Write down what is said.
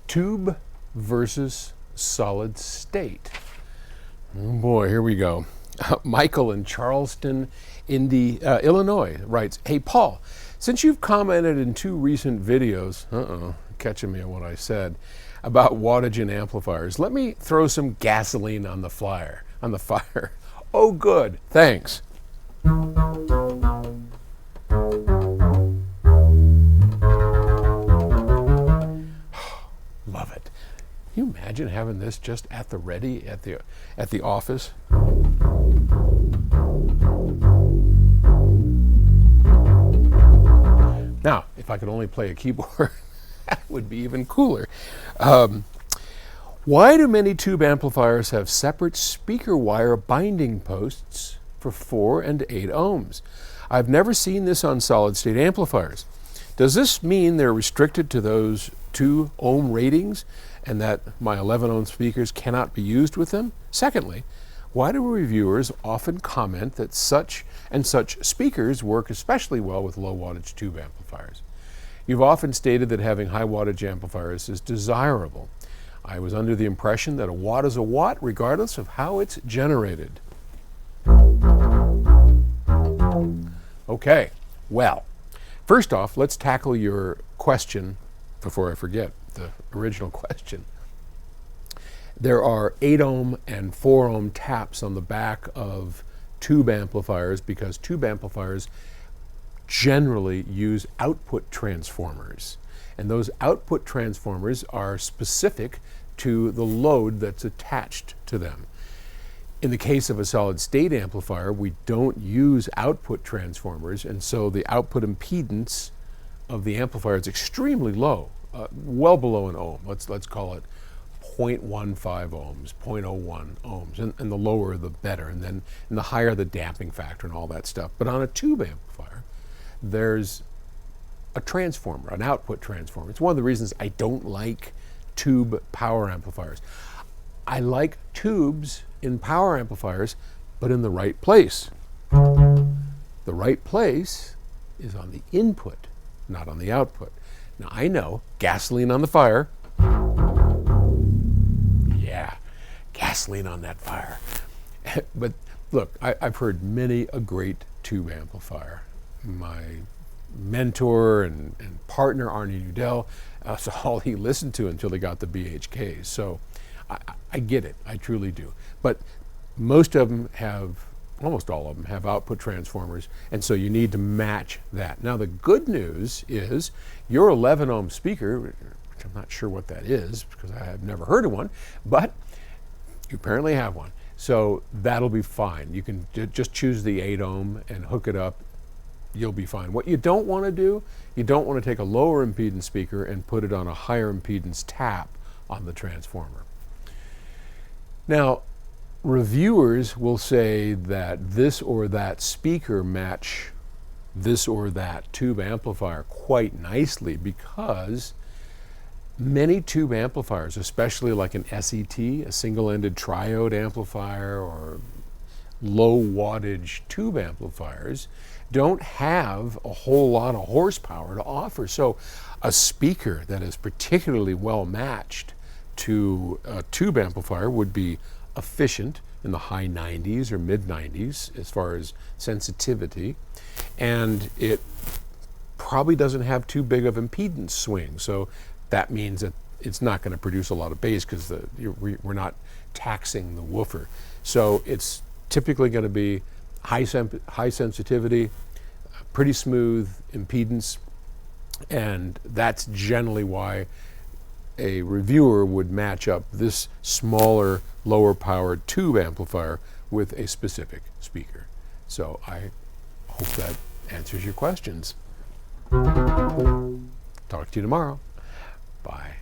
Tube versus solid state. Oh boy, here we go. Michael in Charleston, Illinois writes, "Hey Paul, since you've commented in 2 recent videos, catching me on what I said, about wattage in amplifiers, let me throw some gasoline on the fire. Oh good, thanks." Love it. Can you imagine having this just at the ready at the office? Now, if I could only play a keyboard, that would be even cooler. Why do many tube amplifiers have separate speaker wire binding posts for 4 and 8 ohms? I've never seen this on solid-state amplifiers. Does this mean they're restricted to those 2 ohm ratings and that my 11 ohm speakers cannot be used with them? Secondly, why do reviewers often comment that such and such speakers work especially well with low wattage tube amplifiers? You've often stated that having high wattage amplifiers is desirable. I was under the impression that a watt is a watt regardless of how it's generated. Okay, well, first off, let's tackle your question before I forget the original question. There are 8 ohm and 4 ohm taps on the back of tube amplifiers because tube amplifiers generally use output transformers. And those output transformers are specific to the load that's attached to them. In the case of a solid-state amplifier, we don't use output transformers, and so the output impedance of the amplifier is extremely low, well below an ohm. Let's call it 0.15 ohms, 0.01 ohms, and the lower the better, and the higher the damping factor and all that stuff. But on a tube amplifier, there's a transformer, an output transformer. It's one of the reasons I don't like tube power amplifiers. I like tubes in power amplifiers, but in the right place. The right place is on the input, not on the output. Now I know, gasoline on the fire. Yeah, gasoline on that fire. But look, I've heard many a great tube amplifier. My mentor and partner, Arnie Udell, that's all he listened to until he got the BHKs. So I get it, I truly do. But most of them have, almost all of them have output transformers, and so you need to match that. Now the good news is your 11 ohm speaker, which I'm not sure what that is because I have never heard of one, but you apparently have one. So that'll be fine. You can just choose the 8 ohm and hook it up. You'll be fine. What you don't want to do, you don't want to take a lower impedance speaker and put it on a higher impedance tap on the transformer. Now, reviewers will say that this or that speaker match this or that tube amplifier quite nicely because many tube amplifiers, especially like an SET, a single-ended triode amplifier, or low wattage tube amplifiers, don't have a whole lot of horsepower to offer. So a speaker that is particularly well matched to a tube amplifier would be efficient in the high 90s or mid 90s as far as sensitivity, and it probably doesn't have too big of impedance swing. So that means that it's not going to produce a lot of bass because we're not taxing the woofer. So it's typically going to be high sensitivity, pretty smooth impedance, and that's generally why a reviewer would match up this smaller, lower powered tube amplifier with a specific speaker. So I hope that answers your questions. Talk to you tomorrow. Bye.